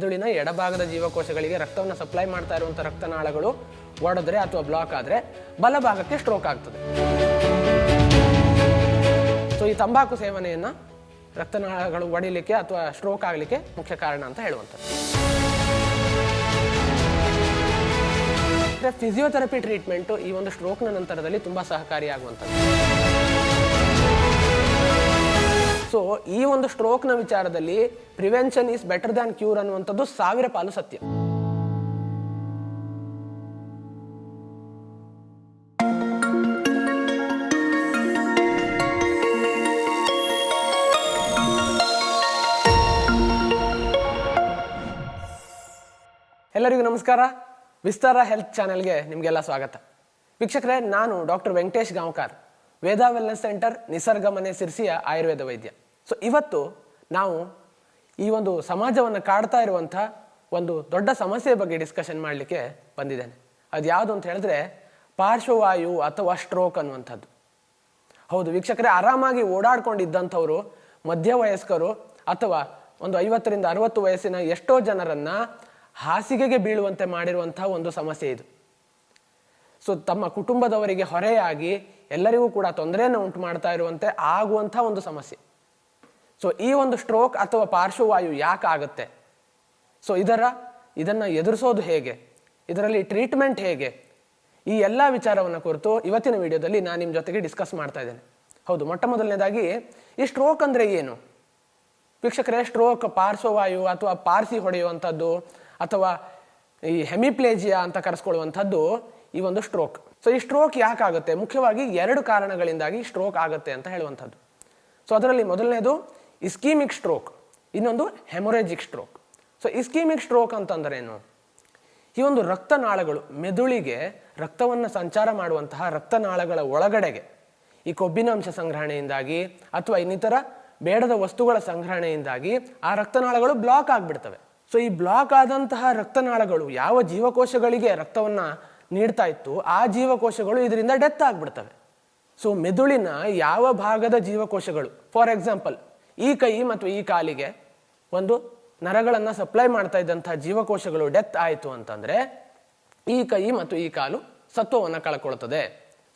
ಮೆದುಳಿನ ಎಡಭಾಗದ ಜೀವಕೋಶಗಳಿಗೆ ರಕ್ತವನ್ನು ಸಪ್ಲೈ ಮಾಡ್ತಾ ಇರುವಂಥ ರಕ್ತನಾಳಗಳು ಒಡೆದ್ರೆ ಅಥವಾ ಬ್ಲಾಕ್ ಆದರೆ ಬಲಭಾಗಕ್ಕೆ ಸ್ಟ್ರೋಕ್ ಆಗ್ತದೆ. ಸೊ ಈ ತಂಬಾಕು ಸೇವನೆಯನ್ನು ರಕ್ತನಾಳಗಳು ಒಡಿಲಿಕ್ಕೆ ಅಥವಾ ಸ್ಟ್ರೋಕ್ ಆಗಲಿಕ್ಕೆ ಮುಖ್ಯ ಕಾರಣ ಅಂತ ಹೇಳುವಂಥದ್ದು. ಫಿಸಿಯೋಥೆರಪಿ ಟ್ರೀಟ್ಮೆಂಟು ಈ ಒಂದು ಸ್ಟ್ರೋಕ್ನ ನಂತರದಲ್ಲಿ ತುಂಬ ಸಹಕಾರಿಯಾಗುವಂಥದ್ದು. ಸೊ ಈ ಒಂದು ಸ್ಟ್ರೋಕ್ನ ವಿಚಾರದಲ್ಲಿ prevention is better than cure ಅನ್ನುವಂಥದ್ದು 1000 ಪಾಲು ಸತ್ಯ. ಎಲ್ಲರಿಗೂ ನಮಸ್ಕಾರ. ವಿಸ್ತಾರ ಹೆಲ್ತ್ ಚಾನೆಲ್ಗೆ ನಿಮಗೆಲ್ಲ ಸ್ವಾಗತ. ವೀಕ್ಷಕರೇ, ನಾನು ಡಾಕ್ಟರ್ ವೆಂಕಟೇಶ್ ಗಾಂವ್ಕರ್, ವೇದ ವೆಲ್ನೆಸ್ ಸೆಂಟರ್, ನಿಸರ್ಗ ಮನೆ, ಸಿರ್ಸಿಯ ಆಯುರ್ವೇದ ವೈದ್ಯ. ಸೊ ಇವತ್ತು ನಾವು ಈ ಒಂದು ಸಮಾಜವನ್ನು ಕಾಡ್ತಾ ಇರುವಂಥ ಒಂದು ದೊಡ್ಡ ಸಮಸ್ಯೆ ಬಗ್ಗೆ ಡಿಸ್ಕಷನ್ ಮಾಡಲಿಕ್ಕೆ ಬಂದಿದ್ದೇನೆ. ಅದು ಯಾವುದು ಅಂತ ಹೇಳಿದ್ರೆ ಪಾರ್ಶ್ವವಾಯು ಅಥವಾ ಸ್ಟ್ರೋಕ್ ಅನ್ನುವಂಥದ್ದು. ಹೌದು ವೀಕ್ಷಕರೇ, ಆರಾಮಾಗಿ ಓಡಾಡ್ಕೊಂಡಿದ್ದಂಥವರು, ಮಧ್ಯವಯಸ್ಕರು ಅಥವಾ ಒಂದು 50 ರಿಂದ 60 ವಯಸ್ಸಿನ ಎಷ್ಟೋ ಜನರನ್ನು ಹಾಸಿಗೆಗೆ ಬೀಳುವಂತೆ ಮಾಡಿರುವಂಥ ಒಂದು ಸಮಸ್ಯೆ ಇದು. ಸೊ ತಮ್ಮ ಕುಟುಂಬದವರಿಗೆ ಹೊರೆಯಾಗಿ ಎಲ್ಲರಿಗೂ ಕೂಡ ತೊಂದರೆಯನ್ನು ಉಂಟು ಮಾಡ್ತಾ ಇರುವಂತೆ ಆಗುವಂಥ ಒಂದು ಸಮಸ್ಯೆ. ಸೊ ಈ ಒಂದು ಸ್ಟ್ರೋಕ್ ಅಥವಾ ಪಾರ್ಶ್ವವಾಯು ಯಾಕೆ ಆಗುತ್ತೆ, ಸೊ ಇದನ್ನು ಎದುರಿಸೋದು ಹೇಗೆ, ಇದರಲ್ಲಿ ಟ್ರೀಟ್ಮೆಂಟ್ ಹೇಗೆ, ಈ ಎಲ್ಲ ವಿಚಾರವನ್ನು ಕುರಿತು ಇವತ್ತಿನ ವಿಡಿಯೋದಲ್ಲಿ ನಾನು ನಿಮ್ಮ ಜೊತೆಗೆ ಡಿಸ್ಕಸ್ ಮಾಡ್ತಾ ಇದ್ದೇನೆ. ಹೌದು, ಮೊಟ್ಟ ಮೊದಲನೇದಾಗಿ ಈ ಸ್ಟ್ರೋಕ್ ಅಂದರೆ ಏನು ವೀಕ್ಷಕರೇ? ಸ್ಟ್ರೋಕ್, ಪಾರ್ಶ್ವವಾಯು ಅಥವಾ ಪಾರ್ಸಿ ಹೊಡೆಯುವಂಥದ್ದು ಅಥವಾ ಈ ಹೆಮಿಪ್ಲೇಜಿಯಾ ಅಂತ ಕರೆಸ್ಕೊಳ್ಳುವಂಥದ್ದು ಈ ಒಂದು ಸ್ಟ್ರೋಕ್. ಸೊ ಈ ಸ್ಟ್ರೋಕ್ ಯಾಕಾಗುತ್ತೆ? ಮುಖ್ಯವಾಗಿ 2 ಕಾರಣಗಳಿಂದಾಗಿ ಸ್ಟ್ರೋಕ್ ಆಗುತ್ತೆ ಅಂತ ಹೇಳುವಂಥದ್ದು. ಸೊ ಅದರಲ್ಲಿ ಮೊದಲನೇದು ಇಸ್ಕೀಮಿಕ್ ಸ್ಟ್ರೋಕ್, ಇನ್ನೊಂದು ಹೆಮೊರೇಜಿಕ್ ಸ್ಟ್ರೋಕ್. ಸೊ ಇಸ್ಕೀಮಿಕ್ ಸ್ಟ್ರೋಕ್ ಅಂತಂದ್ರೇನು? ಈ ಒಂದು ರಕ್ತನಾಳಗಳು, ಮೆದುಳಿಗೆ ರಕ್ತವನ್ನು ಸಂಚಾರ ಮಾಡುವಂತಹ ರಕ್ತನಾಳಗಳ ಒಳಗಡೆಗೆ ಈ ಕೊಬ್ಬಿನಾಂಶ ಸಂಗ್ರಹಣೆಯಿಂದಾಗಿ ಅಥವಾ ಇನ್ನಿತರ ಬೇಡದ ವಸ್ತುಗಳ ಸಂಗ್ರಹಣೆಯಿಂದಾಗಿ ಆ ರಕ್ತನಾಳಗಳು ಬ್ಲಾಕ್ ಆಗಿಬಿಡ್ತವೆ. ಸೊ ಈ ಬ್ಲಾಕ್ ಆದಂತಹ ರಕ್ತನಾಳಗಳು ಯಾವ ಜೀವಕೋಶಗಳಿಗೆ ರಕ್ತವನ್ನು ನೀಡ್ತಾ ಇತ್ತು ಆ ಜೀವಕೋಶಗಳು ಇದರಿಂದ ಡೆತ್ ಆಗಿಬಿಡ್ತವೆ. ಸೊ ಮೆದುಳಿನ ಯಾವ ಭಾಗದ ಜೀವಕೋಶಗಳು, ಫಾರ್ ಎಕ್ಸಾಂಪಲ್ ಈ ಕೈ ಮತ್ತು ಈ ಕಾಲಿಗೆ ಒಂದು ನರಗಳನ್ನು ಸಪ್ಲೈ ಮಾಡ್ತಾ ಇದ್ದಂತಹ ಜೀವಕೋಶಗಳು ಡೆತ್ ಆಯಿತು ಅಂತಂದರೆ ಈ ಕೈ ಮತ್ತು ಈ ಕಾಲು ಸತ್ವವನ್ನು ಕಳ್ಕೊಳ್ತದೆ.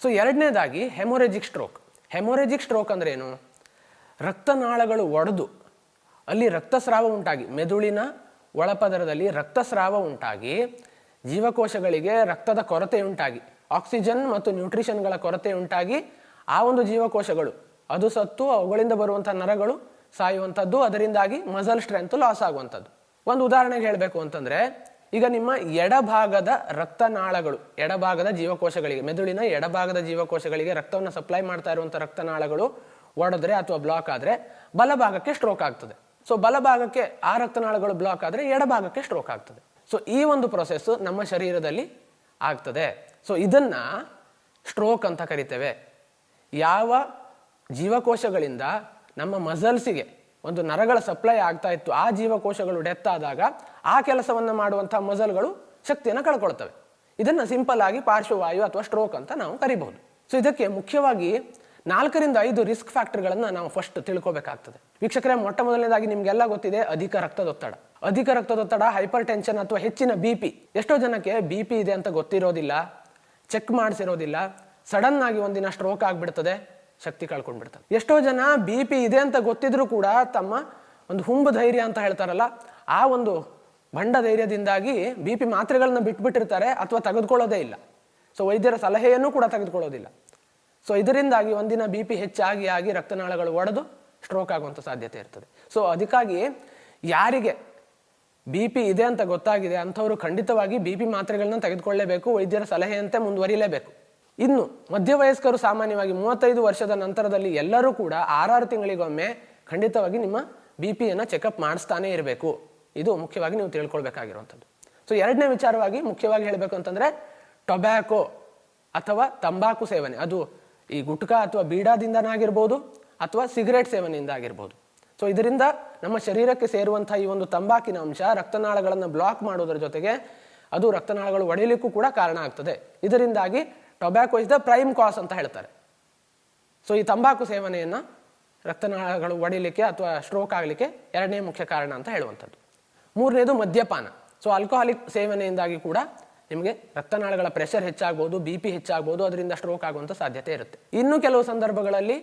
ಸೊ ಎರಡನೇದಾಗಿ ಹೆಮೊರೇಜಿಕ್ ಸ್ಟ್ರೋಕ್. ಹೆಮೊರೇಜಿಕ್ ಸ್ಟ್ರೋಕ್ ಅಂದ್ರೆ ಏನು? ರಕ್ತನಾಳಗಳು ಒಡೆದು ಅಲ್ಲಿ ರಕ್ತಸ್ರಾವ ಉಂಟಾಗಿ, ಮೆದುಳಿನ ಒಳಪದರದಲ್ಲಿ ರಕ್ತಸ್ರಾವ ಉಂಟಾಗಿ ಜೀವಕೋಶಗಳಿಗೆ ರಕ್ತದ ಕೊರತೆ ಉಂಟಾಗಿ, ಆಕ್ಸಿಜನ್ ಮತ್ತು ನ್ಯೂಟ್ರಿಷನ್ಗಳ ಕೊರತೆ ಉಂಟಾಗಿ ಆ ಒಂದು ಜೀವಕೋಶಗಳು ಅದು ಸತ್ತು ಅವುಗಳಿಂದ ಬರುವಂಥ ನರಗಳು ಸಾಯುವಂಥದ್ದು, ಅದರಿಂದಾಗಿ ಮಸಲ್ ಸ್ಟ್ರೆಂತ್ ಲಾಸ್ ಆಗುವಂಥದ್ದು. ಒಂದು ಉದಾಹರಣೆಗೆ ಹೇಳಬೇಕು ಅಂತಂದರೆ, ಈಗ ನಿಮ್ಮ ಎಡಭಾಗದ ರಕ್ತನಾಳಗಳು, ಎಡಭಾಗದ ಜೀವಕೋಶಗಳಿಗೆ, ಮೆದುಳಿನ ಎಡಭಾಗದ ಜೀವಕೋಶಗಳಿಗೆ ರಕ್ತವನ್ನು ಸಪ್ಲೈ ಮಾಡ್ತಾ ಇರುವಂಥ ರಕ್ತನಾಳಗಳು ಒಡೆದ್ರೆ ಅಥವಾ ಬ್ಲಾಕ್ ಆದರೆ ಬಲಭಾಗಕ್ಕೆ ಸ್ಟ್ರೋಕ್ ಆಗ್ತದೆ. ಸೊ ಬಲಭಾಗಕ್ಕೆ ಆ ರಕ್ತನಾಳಗಳು ಬ್ಲಾಕ್ ಆದರೆ ಎಡಭಾಗಕ್ಕೆ ಸ್ಟ್ರೋಕ್ ಆಗ್ತದೆ. ಸೊ ಈ ಒಂದು ಪ್ರೊಸೆಸ್ ನಮ್ಮ ಶರೀರದಲ್ಲಿ ಆಗ್ತದೆ. ಸೊ ಇದನ್ನು ಸ್ಟ್ರೋಕ್ ಅಂತ ಕರಿತೇವೆ. ಯಾವ ಜೀವಕೋಶಗಳಿಂದ ನಮ್ಮ ಮಸಲ್ಸಿಗೆ ಒಂದು ನರಗಳ ಸಪ್ಲೈ ಆಗ್ತಾ ಇತ್ತು ಆ ಜೀವಕೋಶಗಳು ಡೆತ್ ಆದಾಗ ಆ ಕೆಲಸವನ್ನು ಮಾಡುವಂಥ ಮಸಲ್ಗಳು ಶಕ್ತಿಯನ್ನು ಕಳ್ಕೊಳ್ತವೆ. ಇದನ್ನು ಸಿಂಪಲ್ ಆಗಿ ಪಾರ್ಶ್ವವಾಯು ಅಥವಾ ಸ್ಟ್ರೋಕ್ ಅಂತ ನಾವು ಕರಿಬಹುದು. ಸೊ ಇದಕ್ಕೆ ಮುಖ್ಯವಾಗಿ 4 ರಿಂದ 5 ರಿಸ್ಕ್ ಫ್ಯಾಕ್ಟರ್ಗಳನ್ನು ನಾವು ಫಸ್ಟ್ ತಿಳ್ಕೊಬೇಕಾಗ್ತದೆ. ವೀಕ್ಷಕರೇ, ಮೊಟ್ಟ ಮೊದಲನೇದಾಗಿ ನಿಮಗೆಲ್ಲ ಗೊತ್ತಿದೆ ಅಧಿಕ ರಕ್ತದೊತ್ತಡ. ಅಧಿಕ ರಕ್ತದೊತ್ತಡ, ಹೈಪರ್ ಟೆನ್ಷನ್ ಅಥವಾ ಹೆಚ್ಚಿನ BP. ಎಷ್ಟೋ ಜನಕ್ಕೆ BP ಇದೆ ಅಂತ ಗೊತ್ತಿರೋದಿಲ್ಲ, ಚೆಕ್ ಮಾಡಿಸಿರೋದಿಲ್ಲ, ಸಡನ್ ಆಗಿ ಒಂದಿನ ಸ್ಟ್ರೋಕ್ ಆಗಿಬಿಡ್ತದೆ, ಶಕ್ತಿ ಕಳ್ಕೊಂಡ್ಬಿಡ್ತದೆ. ಎಷ್ಟೋ ಜನ BP ಇದೆ ಅಂತ ಗೊತ್ತಿದ್ರೂ ಕೂಡ ತಮ್ಮ ಒಂದು ಹುಂಬ ಧೈರ್ಯ ಅಂತ ಹೇಳ್ತಾರಲ್ಲ, ಆ ಒಂದು ಭಂಡ ಧೈರ್ಯದಿಂದಾಗಿ BP ಮಾತ್ರೆಗಳನ್ನ ಬಿಟ್ಬಿಟ್ಟಿರ್ತಾರೆ ಅಥವಾ ತೆಗೆದುಕೊಳ್ಳೋದೇ ಇಲ್ಲ. ಸೊ ವೈದ್ಯರ ಸಲಹೆಯನ್ನು ಕೂಡ ತೆಗೆದುಕೊಳ್ಳೋದಿಲ್ಲ. ಸೊ ಇದರಿಂದಾಗಿ ಒಂದಿನ BP ಹೆಚ್ಚಾಗಿ ರಕ್ತನಾಳಗಳು ಒಡೆದು ಸ್ಟ್ರೋಕ್ ಆಗುವಂಥ ಸಾಧ್ಯತೆ ಇರ್ತದೆ. ಸೊ ಅದಕ್ಕಾಗಿ ಯಾರಿಗೆ BP ಇದೆ ಅಂತ ಗೊತ್ತಾಗಿದೆ ಅಂಥವರು ಖಂಡಿತವಾಗಿ BP ಮಾತ್ರೆಗಳನ್ನ ತೆಗೆದುಕೊಳ್ಳಲೇಬೇಕು, ವೈದ್ಯರ ಸಲಹೆಯಂತೆ ಮುಂದುವರಿಯಲೇಬೇಕು. ಇನ್ನು ಮಧ್ಯವಯಸ್ಕರು ಸಾಮಾನ್ಯವಾಗಿ 35 ವರ್ಷದ ನಂತರದಲ್ಲಿ ಎಲ್ಲರೂ ಕೂಡ 6 ತಿಂಗಳಿಗೊಮ್ಮೆ ಖಂಡಿತವಾಗಿ ನಿಮ್ಮ BPಯನ್ನು ಚೆಕಪ್ ಮಾಡಿಸ್ತಾನೆ ಇರಬೇಕು. ಇದು ಮುಖ್ಯವಾಗಿ ನೀವು ತಿಳ್ಕೊಳ್ಬೇಕಾಗಿರುವಂಥದ್ದು. ಸೊ ಎರಡನೇ ವಿಚಾರವಾಗಿ ಮುಖ್ಯವಾಗಿ ಹೇಳಬೇಕು ಅಂತಂದರೆ ಟೊಬ್ಯಾಕೋ ಅಥವಾ ತಂಬಾಕು ಸೇವನೆ, ಅದು ಈ ಗುಟ್ಕಾ ಅಥವಾ ಬೀಡಾದಿಂದನಾಗಿರ್ಬೋದು ಅಥವಾ ಸಿಗರೇಟ್ ಸೇವನೆಯಿಂದ ಆಗಿರ್ಬೋದು. ಸೊ ಇದರಿಂದ ನಮ್ಮ ಶರೀರಕ್ಕೆ ಸೇರುವಂಥ ಈ ಒಂದು ತಂಬಾಕಿನ ಅಂಶ ರಕ್ತನಾಳಗಳನ್ನು ಬ್ಲಾಕ್ ಮಾಡೋದ್ರ ಜೊತೆಗೆ ಅದು ರಕ್ತನಾಳಗಳು ಒಡೆಯಲಿಕ್ಕೂ ಕೂಡ ಕಾರಣ ಆಗ್ತದೆ. ಇದರಿಂದಾಗಿ tobacco is the prime cos ಅಂತ ಹೇಳ್ತಾರೆ. ಸೊ ಈ ತಂಬಾಕು ಸೇವನೆಯನ್ನು ರಕ್ತನಾಳಗಳು ಒಡಿಲಿಕ್ಕೆ ಅಥವಾ ಸ್ಟ್ರೋಕ್ ಆಗಲಿಕ್ಕೆ ಎರಡನೇ ಮುಖ್ಯ ಕಾರಣ ಅಂತ ಹೇಳುವಂಥದ್ದು. ಮೂರನೇದು ಮದ್ಯಪಾನ. ಸೊ ಆಲ್ಕೋಹಾಲಿಕ್ ಸೇವನೆಯಿಂದಾಗಿ ಕೂಡ ನಿಮಗೆ ರಕ್ತನಾಳಗಳ ಪ್ರೆಷರ್ ಹೆಚ್ಚಾಗ್ಬೋದು, BP ಹೆಚ್ಚಾಗ್ಬೋದು, ಅದರಿಂದ ಸ್ಟ್ರೋಕ್ ಆಗುವಂಥ ಸಾಧ್ಯತೆ ಇರುತ್ತೆ. ಇನ್ನು ಕೆಲವು ಸಂದರ್ಭಗಳಲ್ಲಿ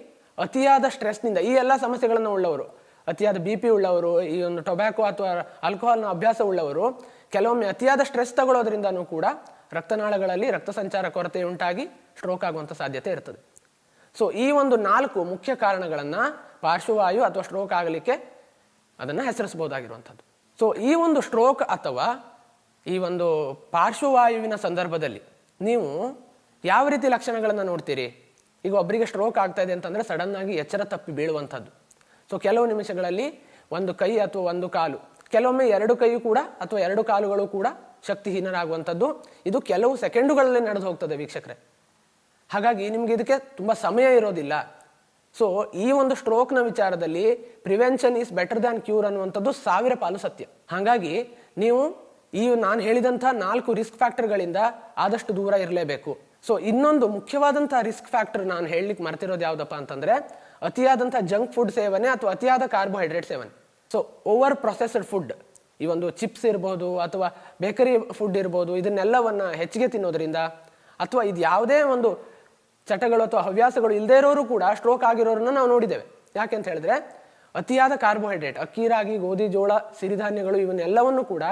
ಅತಿಯಾದ ಸ್ಟ್ರೆಸ್ನಿಂದ, ಈ ಎಲ್ಲ ಸಮಸ್ಯೆಗಳನ್ನು ಉಳ್ಳವರು, ಅತಿಯಾದ BP ಉಳ್ಳವರು, ಈ ಒಂದು ಟೊಬ್ಯಾಕೋ ಅಥವಾ ಆಲ್ಕೋಹಾಲ್ನ ಅಭ್ಯಾಸ ಉಳ್ಳವರು ಕೆಲವೊಮ್ಮೆ ಅತಿಯಾದ ಸ್ಟ್ರೆಸ್ ತಗೊಳ್ಳೋದ್ರಿಂದನೂ ಕೂಡ ರಕ್ತನಾಳಗಳಲ್ಲಿ ರಕ್ತ ಸಂಚಾರ ಕೊರತೆ ಉಂಟಾಗಿ ಸ್ಟ್ರೋಕ್ ಆಗುವಂಥ ಸಾಧ್ಯತೆ ಇರ್ತದೆ. ಸೊ ಈ ಒಂದು 4 ಮುಖ್ಯ ಕಾರಣಗಳನ್ನು ಪಾರ್ಶ್ವವಾಯು ಅಥವಾ ಸ್ಟ್ರೋಕ್ ಆಗಲಿಕ್ಕೆ ಅದನ್ನು ಹೆಸರಿಸಬಹುದಾಗಿರುವಂಥದ್ದು. ಸೊ ಈ ಒಂದು ಸ್ಟ್ರೋಕ್ ಅಥವಾ ಈ ಒಂದು ಪಾರ್ಶ್ವವಾಯುವಿನ ಸಂದರ್ಭದಲ್ಲಿ ನೀವು ಯಾವ ರೀತಿ ಲಕ್ಷಣಗಳನ್ನು ನೋಡ್ತೀರಿ? ಈಗ ಒಬ್ಬರಿಗೆ ಸ್ಟ್ರೋಕ್ ಆಗ್ತಾ ಇದೆ ಅಂತಂದರೆ ಸಡನ್ ಆಗಿ ಎಚ್ಚರ ತಪ್ಪಿ ಬೀಳುವಂಥದ್ದು. ಸೊ ಕೆಲವು ನಿಮಿಷಗಳಲ್ಲಿ ಒಂದು ಕೈ ಅಥವಾ ಒಂದು ಕಾಲು, ಕೆಲವೊಮ್ಮೆ 2 ಕೈ ಕೂಡ ಅಥವಾ 2 ಕಾಲುಗಳು ಕೂಡ ಶಕ್ತಿಹೀನರಾಗುವಂಥದ್ದು. ಇದು ಕೆಲವು ಸೆಕೆಂಡುಗಳಲ್ಲಿ ನಡೆದು ಹೋಗ್ತದೆ ವೀಕ್ಷಕರೇ. ಹಾಗಾಗಿ ನಿಮಗೆ ಇದಕ್ಕೆ ತುಂಬ ಸಮಯ ಇರೋದಿಲ್ಲ. ಸೊ ಈ ಒಂದು ಸ್ಟ್ರೋಕ್ನ ವಿಚಾರದಲ್ಲಿ prevention is better than cure ಅನ್ನುವಂಥದ್ದು 1000 ಪಾಲು ಸತ್ಯ. ಹಾಗಾಗಿ ನೀವು ಈ ನಾನು ಹೇಳಿದಂಥ 4 ರಿಸ್ಕ್ ಫ್ಯಾಕ್ಟರ್ಗಳಿಂದ ಆದಷ್ಟು ದೂರ ಇರಲೇಬೇಕು. ಸೊ ಇನ್ನೊಂದು ಮುಖ್ಯವಾದಂಥ ರಿಸ್ಕ್ ಫ್ಯಾಕ್ಟರ್ ನಾನು ಹೇಳಲಿಕ್ಕೆ ಮರ್ತಿರೋದು ಯಾವುದಪ್ಪ ಅಂತಂದರೆ ಅತಿಯಾದಂಥ ಜಂಕ್ ಫುಡ್ ಸೇವನೆ ಅಥವಾ ಅತಿಯಾದ ಕಾರ್ಬೋಹೈಡ್ರೇಟ್ ಸೇವನೆ. ಸೊ ಓವರ್ ಪ್ರೊಸೆಸ್ಡ್ ಫುಡ್, ಈ ಒಂದು ಚಿಪ್ಸ್ ಇರ್ಬೋದು ಅಥವಾ ಬೇಕರಿ ಫುಡ್ ಇರ್ಬೋದು, ಇದನ್ನೆಲ್ಲವನ್ನು ಹೆಚ್ಚಿಗೆ ತಿನ್ನೋದ್ರಿಂದ ಅಥವಾ ಇದು ಯಾವುದೇ ಒಂದು ಚಟಗಳು ಅಥವಾ ಹವ್ಯಾಸಗಳು ಇಲ್ಲದೇ ಇರೋರು ಕೂಡ ಸ್ಟ್ರೋಕ್ ಆಗಿರೋರನ್ನ ನಾವು ನೋಡಿದ್ದೇವೆ. ಯಾಕೆ ಅಂತ ಹೇಳಿದ್ರೆ ಅತಿಯಾದ ಕಾರ್ಬೋಹೈಡ್ರೇಟ್, ಅಕ್ಕಿ, ರಾಗಿ, ಗೋಧಿ, ಜೋಳ, ಸಿರಿಧಾನ್ಯಗಳು ಇವನ್ನೆಲ್ಲವನ್ನು ಕೂಡ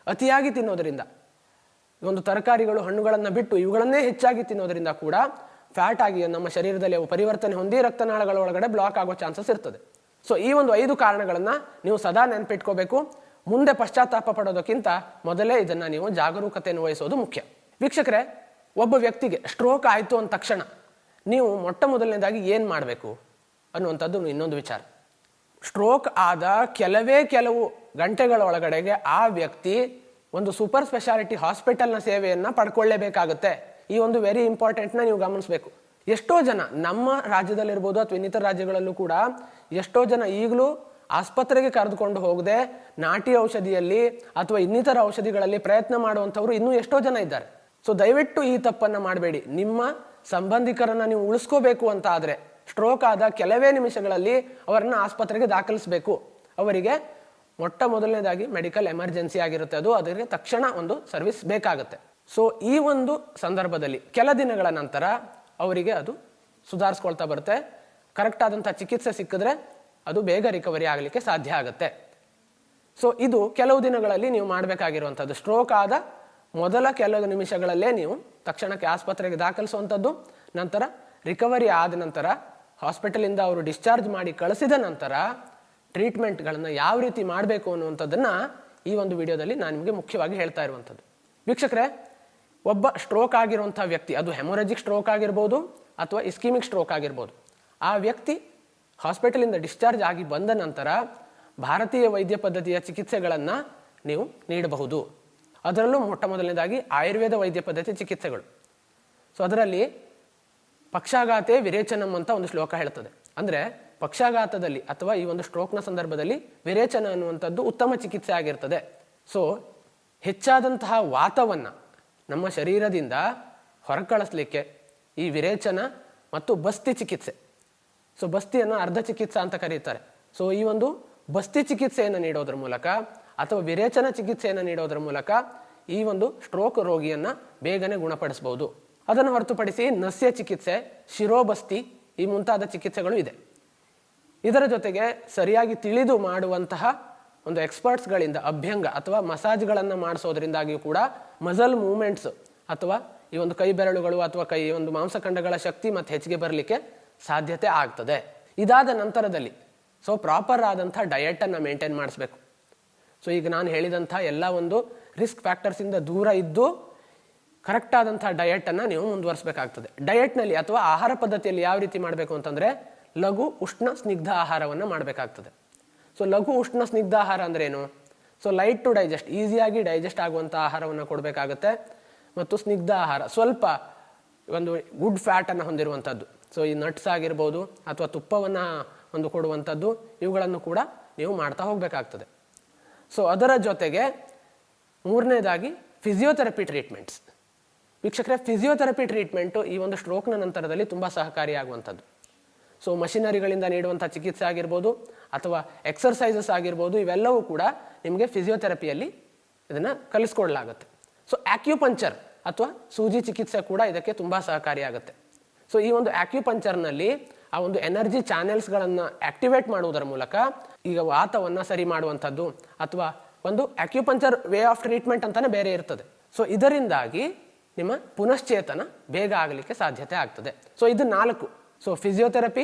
ಅತಿಯಾಗಿ ತಿನ್ನೋದ್ರಿಂದ, ಒಂದು ತರಕಾರಿಗಳು, ಹಣ್ಣುಗಳನ್ನು ಬಿಟ್ಟು ಇವುಗಳನ್ನೇ ಹೆಚ್ಚಾಗಿ ತಿನ್ನೋದ್ರಿಂದ ಕೂಡ ಫ್ಯಾಟ್ ಆಗಿ ನಮ್ಮ ಶರೀರದಲ್ಲಿ ಅವು ಪರಿವರ್ತನೆ ಹೊಂದಿ ರಕ್ತನಾಳಗಳ ಒಳಗಡೆ ಬ್ಲಾಕ್ ಆಗೋ ಚಾನ್ಸಸ್ ಇರ್ತದೆ. ಸೊ ಈ ಒಂದು 5 ಕಾರಣಗಳನ್ನು ನೀವು ಸದಾ ನೆನಪಿಟ್ಕೋಬೇಕು. ಮುಂದೆ ಪಶ್ಚಾತ್ತಾಪ ಪಡೋದಕ್ಕಿಂತ ಮೊದಲೇ ಇದನ್ನು ನೀವು ಜಾಗರೂಕತೆಯನ್ನು ವಹಿಸೋದು ಮುಖ್ಯ. ವೀಕ್ಷಕರೇ, ಒಬ್ಬ ವ್ಯಕ್ತಿಗೆ ಸ್ಟ್ರೋಕ್ ಆಯಿತು ಅಂದ ತಕ್ಷಣ ನೀವು ಮೊಟ್ಟ ಮೊದಲನೇದಾಗಿ ಏನು ಮಾಡಬೇಕು ಅನ್ನುವಂಥದ್ದು ಇನ್ನೊಂದು ವಿಚಾರ. ಸ್ಟ್ರೋಕ್ ಆದ ಕೆಲವು ಗಂಟೆಗಳ ಒಳಗಡೆಗೆ ಆ ವ್ಯಕ್ತಿ ಒಂದು ಸೂಪರ್ ಸ್ಪೆಷಾಲಿಟಿ ಹಾಸ್ಪಿಟಲ್ನ ಸೇವೆಯನ್ನು ಪಡ್ಕೊಳ್ಳೇಬೇಕಾಗುತ್ತೆ. ಈ ಒಂದು ವೆರಿ ಇಂಪಾರ್ಟೆಂಟ್ನ ನೀವು ಗಮನಿಸಬೇಕು. ಎಷ್ಟೋ ಜನ ನಮ್ಮ ರಾಜ್ಯದಲ್ಲಿರ್ಬೋದು ಅಥವಾ ಇನ್ನಿತರ ರಾಜ್ಯಗಳಲ್ಲೂ ಕೂಡ ಎಷ್ಟೋ ಜನ ಈಗಲೂ ಆಸ್ಪತ್ರೆಗೆ ಕರೆದುಕೊಂಡು ಹೋಗದೆ ನಾಟಿ ಔಷಧಿಯಲ್ಲಿ ಅಥವಾ ಇನ್ನಿತರ ಔಷಧಿಗಳಲ್ಲಿ ಪ್ರಯತ್ನ ಮಾಡುವಂಥವ್ರು ಇನ್ನೂ ಎಷ್ಟೋ ಜನ ಇದ್ದಾರೆ. ಸೊ ದಯವಿಟ್ಟು ಈ ತಪ್ಪನ್ನು ಮಾಡಬೇಡಿ. ನಿಮ್ಮ ಸಂಬಂಧಿಕರನ್ನು ನೀವು ಉಳಿಸ್ಕೋಬೇಕು ಅಂತ ಆದರೆ ಸ್ಟ್ರೋಕ್ ಆದ ಕೆಲವೇ ನಿಮಿಷಗಳಲ್ಲಿ ಅವರನ್ನು ಆಸ್ಪತ್ರೆಗೆ ದಾಖಲಿಸಬೇಕು. ಅವರಿಗೆ ಮೊಟ್ಟ ಮೊದಲನೇದಾಗಿ ಮೆಡಿಕಲ್ ಎಮರ್ಜೆನ್ಸಿ ಆಗಿರುತ್ತೆ, ಅದು ಅದಕ್ಕೆ ತಕ್ಷಣ ಒಂದು ಸರ್ವಿಸ್ ಬೇಕಾಗುತ್ತೆ. ಸೊ ಈ ಒಂದು ಸಂದರ್ಭದಲ್ಲಿ ಕೆಲ ದಿನಗಳ ನಂತರ ಅವರಿಗೆ ಅದು ಸುಧಾರಿಸ್ಕೊಳ್ತಾ ಬರುತ್ತೆ. ಕರೆಕ್ಟ್ ಆದಂಥ ಚಿಕಿತ್ಸೆ ಸಿಕ್ಕಿದ್ರೆ ಅದು ಬೇಗ ರಿಕವರಿ ಆಗಲಿಕ್ಕೆ ಸಾಧ್ಯ ಆಗುತ್ತೆ. ಸೊ ಇದು ಕೆಲವು ದಿನಗಳಲ್ಲಿ ನೀವು ಮಾಡಬೇಕಾಗಿರುವಂಥದ್ದು. ಸ್ಟ್ರೋಕ್ ಆದ ಮೊದಲ ಕೆಲವು ನಿಮಿಷಗಳಲ್ಲೇ ನೀವು ತಕ್ಷಣಕ್ಕೆ ಆಸ್ಪತ್ರೆಗೆ ದಾಖಲಿಸುವಂಥದ್ದು, ನಂತರ ರಿಕವರಿ ಆದ ನಂತರ ಹಾಸ್ಪಿಟಲಿಂದ ಅವರು ಡಿಸ್ಚಾರ್ಜ್ ಮಾಡಿ ಕಳಿಸಿದ ನಂತರ ಟ್ರೀಟ್ಮೆಂಟ್ಗಳನ್ನು ಯಾವ ರೀತಿ ಮಾಡಬೇಕು ಅನ್ನುವಂಥದ್ದನ್ನು ಈ ಒಂದು ವಿಡಿಯೋದಲ್ಲಿ ನಾನು ನಿಮಗೆ ಮುಖ್ಯವಾಗಿ ಹೇಳ್ತಾ ಇರುವಂಥದ್ದು. ವೀಕ್ಷಕರೇ, ಒಬ್ಬ ಸ್ಟ್ರೋಕ್ ಆಗಿರುವಂಥ ವ್ಯಕ್ತಿ, ಅದು ಹೆಮೊರೆಜಿಕ್ ಸ್ಟ್ರೋಕ್ ಆಗಿರ್ಬೋದು ಅಥವಾ ಇಸ್ಕಿಮಿಕ್ ಸ್ಟ್ರೋಕ್ ಆಗಿರ್ಬೋದು, ಆ ವ್ಯಕ್ತಿ ಹಾಸ್ಪಿಟಲಿಂದ ಡಿಸ್ಚಾರ್ಜ್ ಆಗಿ ಬಂದ ನಂತರ ಭಾರತೀಯ ವೈದ್ಯ ಪದ್ಧತಿಯ ಚಿಕಿತ್ಸೆಗಳನ್ನು ನೀವು ನೀಡಬಹುದು. ಅದರಲ್ಲೂ ಮೊಟ್ಟ ಮೊದಲನೇದಾಗಿ ಆಯುರ್ವೇದ ವೈದ್ಯ ಪದ್ಧತಿ ಚಿಕಿತ್ಸೆಗಳು. ಸೊ ಅದರಲ್ಲಿ ಪಕ್ಷಾಘಾತೆ ವಿರೇಚನಂ ಅಂತ ಒಂದು ಶ್ಲೋಕ ಹೇಳ್ತದೆ. ಅಂದರೆ ಪಕ್ಷಾಘಾತದಲ್ಲಿ ಅಥವಾ ಈ ಒಂದು ಸ್ಟ್ರೋಕ್ನ ಸಂದರ್ಭದಲ್ಲಿ ವಿರೇಚನ ಅನ್ನುವಂಥದ್ದು ಉತ್ತಮ ಚಿಕಿತ್ಸೆ ಆಗಿರ್ತದೆ. ಸೊ ಹೆಚ್ಚಾದಂತಹ ವಾತವನ್ನು ನಮ್ಮ ಶರೀರದಿಂದ ಹೊರಕಳಿಸ್ಲಿಕ್ಕೆ ಈ ವಿರೇಚನ ಮತ್ತು ಬಸ್ತಿ ಚಿಕಿತ್ಸೆ, ಸೊ ಬಸ್ತಿಯನ್ನು ಅರ್ಧ ಚಿಕಿತ್ಸಾ ಅಂತ ಕರೀತಾರೆ. ಸೊ ಈ ಒಂದು ಬಸ್ತಿ ಚಿಕಿತ್ಸೆಯನ್ನು ನೀಡೋದ್ರ ಮೂಲಕ ಅಥವಾ ವಿರೇಚನ ಚಿಕಿತ್ಸೆಯನ್ನು ನೀಡೋದ್ರ ಮೂಲಕ ಈ ಒಂದು ಸ್ಟ್ರೋಕ್ ರೋಗಿಯನ್ನು ಬೇಗನೆ ಗುಣಪಡಿಸಬಹುದು. ಅದನ್ನು ಹೊರತುಪಡಿಸಿ ನಸ್ಯ ಚಿಕಿತ್ಸೆ, ಶಿರೋಬಸ್ತಿ ಈ ಮುಂತಾದ ಚಿಕಿತ್ಸೆಗಳು ಇದೆ. ಇದರ ಜೊತೆಗೆ ಸರಿಯಾಗಿ ತಿಳಿದು ಮಾಡುವಂತಹ ಒಂದು ಎಕ್ಸ್ಪರ್ಟ್ಸ್ಗಳಿಂದ ಅಭ್ಯಂಗ ಅಥವಾ ಮಸಾಜ್ಗಳನ್ನು ಮಾಡಿಸೋದ್ರಿಂದಾಗಿಯೂ ಕೂಡ ಮಸಲ್ ಮೂವ್ಮೆಂಟ್ಸ್ ಅಥವಾ ಈ ಒಂದು ಕೈ ಬೆರಳುಗಳು ಅಥವಾ ಕೈ ಒಂದು ಮಾಂಸಖಂಡಗಳ ಶಕ್ತಿ ಮತ್ತು ಹೆಚ್ಚಿಗೆ ಬರಲಿಕ್ಕೆ ಸಾಧ್ಯತೆ ಆಗ್ತದೆ. ಇದಾದ ನಂತರದಲ್ಲಿ ಸೊ ಪ್ರಾಪರ್ ಆದಂಥ ಡಯಟನ್ನು ಮೇಂಟೈನ್ ಮಾಡಿಸ್ಬೇಕು. ಸೊ ಈಗ ನಾನು ಹೇಳಿದಂಥ ಎಲ್ಲ ಒಂದು ರಿಸ್ಕ್ ಫ್ಯಾಕ್ಟರ್ಸಿಂದ ದೂರ ಇದ್ದು ಕರೆಕ್ಟ್ ಆದಂಥ ಡಯಟನ್ನು ನೀವು ಮುಂದುವರಿಸಬೇಕಾಗ್ತದೆ. ಡಯಟ್ನಲ್ಲಿ ಅಥವಾ ಆಹಾರ ಪದ್ಧತಿಯಲ್ಲಿ ಯಾವ ರೀತಿ ಮಾಡಬೇಕು ಅಂತಂದರೆ ಲಘು ಉಷ್ಣ ಸ್ನಿಗ್ಧ ಆಹಾರವನ್ನು ಮಾಡಬೇಕಾಗ್ತದೆ. ಸೊ ಲಘು ಉಷ್ಣ ಸ್ನಿಗ್ಧ ಆಹಾರ ಅಂದ್ರೆ ಏನು? ಸೊ ಲೈಟ್ ಟು ಡೈಜೆಸ್ಟ್, ಈಸಿಯಾಗಿ ಡೈಜೆಸ್ಟ್ ಆಗುವಂಥ ಆಹಾರವನ್ನು ಕೊಡಬೇಕಾಗತ್ತೆ. ಮತ್ತು ಸ್ನಿಗ್ಧ ಆಹಾರ, ಸ್ವಲ್ಪ ಒಂದು ಗುಡ್ ಫ್ಯಾಟನ್ನು ಹೊಂದಿರುವಂಥದ್ದು. ಸೊ ಈ ನಟ್ಸ್ ಆಗಿರ್ಬೋದು ಅಥವಾ ತುಪ್ಪವನ್ನು ಒಂದು ಕೊಡುವಂಥದ್ದು, ಇವುಗಳನ್ನು ಕೂಡ ನೀವು ಮಾಡ್ತಾ ಹೋಗಬೇಕಾಗ್ತದೆ. ಸೊ ಅದರ ಜೊತೆಗೆ ಮೂರನೇದಾಗಿ ಫಿಸಿಯೋಥೆರಪಿ ಟ್ರೀಟ್ಮೆಂಟ್ಸ್. ವೀಕ್ಷಕರೇ, ಫಿಸಿಯೋಥೆರಪಿ ಟ್ರೀಟ್ಮೆಂಟು ಈ ಒಂದು ಸ್ಟ್ರೋಕ್ನ ನಂತರದಲ್ಲಿ ತುಂಬ ಸಹಕಾರಿಯಾಗುವಂಥದ್ದು. ಸೊ ಮಷಿನರಿಗಳಿಂದ ನೀಡುವಂಥ ಚಿಕಿತ್ಸೆ ಆಗಿರ್ಬೋದು ಅಥವಾ ಎಕ್ಸರ್ಸೈಸಸ್ ಆಗಿರ್ಬೋದು, ಇವೆಲ್ಲವೂ ಕೂಡ ನಿಮಗೆ ಫಿಸಿಯೋಥೆರಪಿಯಲ್ಲಿ ಇದನ್ನು ಕಲಿಸ್ಕೊಡ್ಲಾಗುತ್ತೆ. ಸೊ ಆಕ್ಯುಪಂಚರ್ ಅಥವಾ ಸೂಜಿ ಚಿಕಿತ್ಸೆ ಕೂಡ ಇದಕ್ಕೆ ತುಂಬ ಸಹಕಾರಿಯಾಗುತ್ತೆ. ಸೊ ಈ ಒಂದು ಆಕ್ಯುಪಂಚರ್ನಲ್ಲಿ ಆ ಒಂದು ಎನರ್ಜಿ ಚಾನೆಲ್ಸ್ಗಳನ್ನು ಆಕ್ಟಿವೇಟ್ ಮಾಡುವುದರ ಮೂಲಕ ಈಗ ವಾತವನ್ನು ಸರಿ ಮಾಡುವಂಥದ್ದು ಅಥವಾ ಒಂದು ಆಕ್ಯುಪಂಚರ್ ವೇ ಆಫ್ ಟ್ರೀಟ್ಮೆಂಟ್ ಅಂತಾನೆ ಬೇರೆ ಇರ್ತದೆ. ಸೊ ಇದರಿಂದಾಗಿ ನಿಮ್ಮ ಪುನಶ್ಚೇತನ ಬೇಗ ಆಗಲಿಕ್ಕೆ ಸಾಧ್ಯತೆ ಆಗ್ತದೆ. ಸೊ ಇದು 4. ಸೊ ಫಿಸಿಯೋಥೆರಪಿ,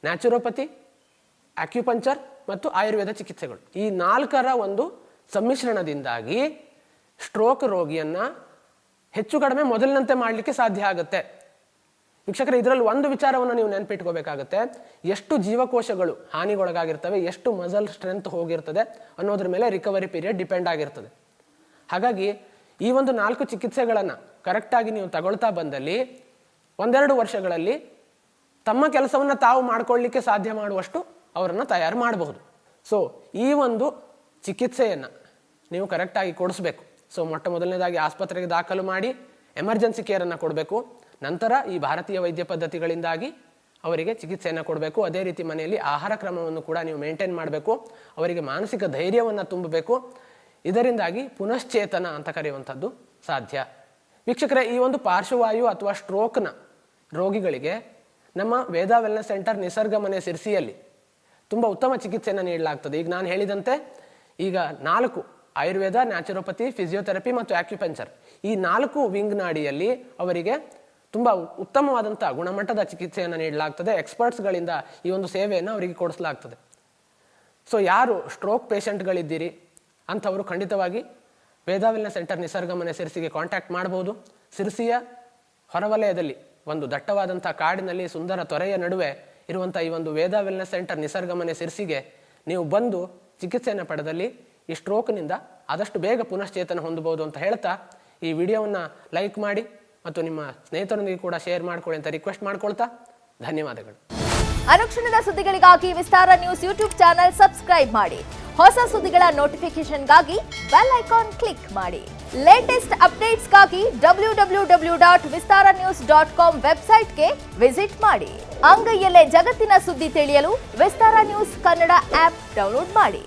ನ್ಯಾಚುರೋಪತಿ, ಆಕ್ಯುಪಂಚರ್ ಮತ್ತು ಆಯುರ್ವೇದ ಚಿಕಿತ್ಸೆಗಳು, ಈ 4ರ ಒಂದು ಸಮ್ಮಿಶ್ರಣದಿಂದಾಗಿ ಸ್ಟ್ರೋಕ್ ರೋಗಿಯನ್ನು ಹೆಚ್ಚು ಕಡಿಮೆ ಮೊದಲಿನಂತೆ ಮಾಡಲಿಕ್ಕೆ ಸಾಧ್ಯ ಆಗುತ್ತೆ. ವೀಕ್ಷಕರೇ, ಇದರಲ್ಲಿ ಒಂದು ವಿಚಾರವನ್ನು ನೀವು ನೆನಪಿಟ್ಕೋಬೇಕಾಗುತ್ತೆ. ಎಷ್ಟು ಜೀವಕೋಶಗಳು ಹಾನಿಗೊಳಗಾಗಿರ್ತವೆ, ಎಷ್ಟು ಮಸಲ್ ಸ್ಟ್ರೆಂತ್ ಹೋಗಿರ್ತದೆ ಅನ್ನೋದ್ರ ಮೇಲೆ ರಿಕವರಿ ಪೀರಿಯಡ್ ಡಿಪೆಂಡ್ ಆಗಿರ್ತದೆ. ಹಾಗಾಗಿ ಈ ಒಂದು 4 ಚಿಕಿತ್ಸೆಗಳನ್ನು ಕರೆಕ್ಟಾಗಿ ನೀವು ತಗೊಳ್ತಾ ಬಂದಲ್ಲಿ 1-2 ವರ್ಷಗಳಲ್ಲಿ ತಮ್ಮ ಕೆಲಸವನ್ನು ತಾವು ಮಾಡಿಕೊಳ್ಳಲಿಕ್ಕೆ ಸಾಧ್ಯ ಮಾಡುವಷ್ಟು ಅವರನ್ನು ತಯಾರು ಮಾಡಬಹುದು. ಸೊ ಈ ಒಂದು ಚಿಕಿತ್ಸೆಯನ್ನು ನೀವು ಕರೆಕ್ಟಾಗಿ ಕೊಡಿಸ್ಬೇಕು. ಸೊ ಮೊಟ್ಟ ಮೊದಲನೇದಾಗಿ ಆಸ್ಪತ್ರೆಗೆ ದಾಖಲು ಮಾಡಿ ಎಮರ್ಜೆನ್ಸಿ ಕೇರನ್ನು ಕೊಡಬೇಕು. ನಂತರ ಈ ಭಾರತೀಯ ವೈದ್ಯ ಪದ್ಧತಿಗಳಿಂದಾಗಿ ಅವರಿಗೆ ಚಿಕಿತ್ಸೆಯನ್ನು ಕೊಡಬೇಕು. ಅದೇ ರೀತಿ ಮನೆಯಲ್ಲಿ ಆಹಾರ ಕ್ರಮವನ್ನು ಕೂಡ ನೀವು ಮೇಂಟೈನ್ ಮಾಡಬೇಕು. ಅವರಿಗೆ ಮಾನಸಿಕ ಧೈರ್ಯವನ್ನು ತುಂಬಬೇಕು. ಇದರಿಂದಾಗಿ ಪುನಶ್ಚೇತನ ಅಂತ ಕರೆಯುವಂಥದ್ದು ಸಾಧ್ಯ. ವೀಕ್ಷಕರೇ, ಈ ಒಂದು ಪಾರ್ಶ್ವವಾಯು ಅಥವಾ ಸ್ಟ್ರೋಕ್ನ ರೋಗಿಗಳಿಗೆ ನಮ್ಮ ವೇದಾ ವೆಲ್ನೆಸ್ ಸೆಂಟರ್ ನಿಸರ್ಗ ಮನೆ ಸಿರ್ಸಿಯಲ್ಲಿ ತುಂಬ ಉತ್ತಮ ಚಿಕಿತ್ಸೆಯನ್ನು ನೀಡಲಾಗ್ತದೆ. ಈಗ ನಾನು ಹೇಳಿದಂತೆ ಈಗ 4 ಆಯುರ್ವೇದ, ನ್ಯಾಚುರೋಪತಿ, ಫಿಸಿಯೋಥೆರಪಿ ಮತ್ತು ಆಕ್ಯುಪಂಚರ್, ಈ 4 ವಿಂಗ್ನ ಅಡಿಯಲ್ಲಿ ಅವರಿಗೆ ತುಂಬ ಉತ್ತಮವಾದಂಥ ಗುಣಮಟ್ಟದ ಚಿಕಿತ್ಸೆಯನ್ನು ನೀಡಲಾಗ್ತದೆ. ಎಕ್ಸ್ಪರ್ಟ್ಸ್ಗಳಿಂದ ಈ ಒಂದು ಸೇವೆಯನ್ನು ಅವರಿಗೆ ಕೊಡಿಸಲಾಗ್ತದೆ. ಸೊ ಯಾರು ಸ್ಟ್ರೋಕ್ ಪೇಷಂಟ್ಗಳಿದ್ದೀರಿ ಅಂಥವರು ಖಂಡಿತವಾಗಿ ವೇದಾ ವೆಲ್ನೆಸ್ ಸೆಂಟರ್ ನಿಸರ್ಗ ಮನೆ ಸಿರ್ಸಿಗೆ ಕಾಂಟ್ಯಾಕ್ಟ್ ಮಾಡಬಹುದು. ಸಿರ್ಸಿಯ ಹೊರವಲಯದಲ್ಲಿ ಒಂದು ದಟ್ಟವಾದಂಥ ಕಾಡಿನಲ್ಲಿ ಸುಂದರ ತೊರೆಯ ನಡುವೆ ಇರುವಂಥ ಈ ಒಂದು ವೇದಾ ವೆಲ್ನೆಸ್ ಸೆಂಟರ್ ನಿಸರ್ಗ ಮನೆ ಸಿರ್ಸಿಗೆ ನೀವು ಬಂದು ಚಿಕಿತ್ಸೆಯನ್ನು ಪಡೆದಲ್ಲಿ ಈ ಸ್ಟ್ರೋಕ್ನಿಂದ ಆದಷ್ಟು ಬೇಗ ಪುನಶ್ಚೇತನ ಹೊಂದಬಹುದು ಅಂತ ಹೇಳ್ತಾ ಈ ವಿಡಿಯೋವನ್ನು ಲೈಕ್ ಮಾಡಿ ಮತ್ತು ನಿಮ್ಮ ಸ್ನೇಹಿತರೊಂದಿಗೆ ಕೂಡ ಶೇರ್ ಮಾಡ್ಕೊಳ್ಳಿ ಅಂತ ರಿಕ್ವೆಸ್ಟ್ ಮಾಡ್ಕೊಳ್ತಾ ಧನ್ಯವಾದಗಳು. ಅನುಕ್ಷಣದ ಸುದ್ದಿಗಳಿಗಾಗಿ ವಿಸ್ತಾರ ನ್ಯೂಸ್ ಯೂಟ್ಯೂಬ್ ಚಾನೆಲ್ ಸಬ್ಸ್ಕ್ರೈಬ್ ಮಾಡಿ. ಹೊಸ ಸುದ್ದಿಗಳ ನೋಟಿಫಿಕೇಶನ್ಗಾಗಿ ಬೆಲ್ ಐಕಾನ್ ಕ್ಲಿಕ್ ಮಾಡಿ. ಲೇಟೆಸ್ಟ್ ಅಪ್ಡೇಟ್ಸ್ಗಾಗಿ www.vistaranews.com ವೆಬ್ಸೈಟ್ಗೆ ವಿಸಿಟ್ ಮಾಡಿ. ಅಂಗೈಯಲ್ಲೇ ಜಗತ್ತಿನ ಸುದ್ದಿ ತಿಳಿಯಲು ವಿಸ್ತಾರ ನ್ಯೂಸ್ ಕನ್ನಡ ಆಪ್ ಡೌನ್ಲೋಡ್ ಮಾಡಿ.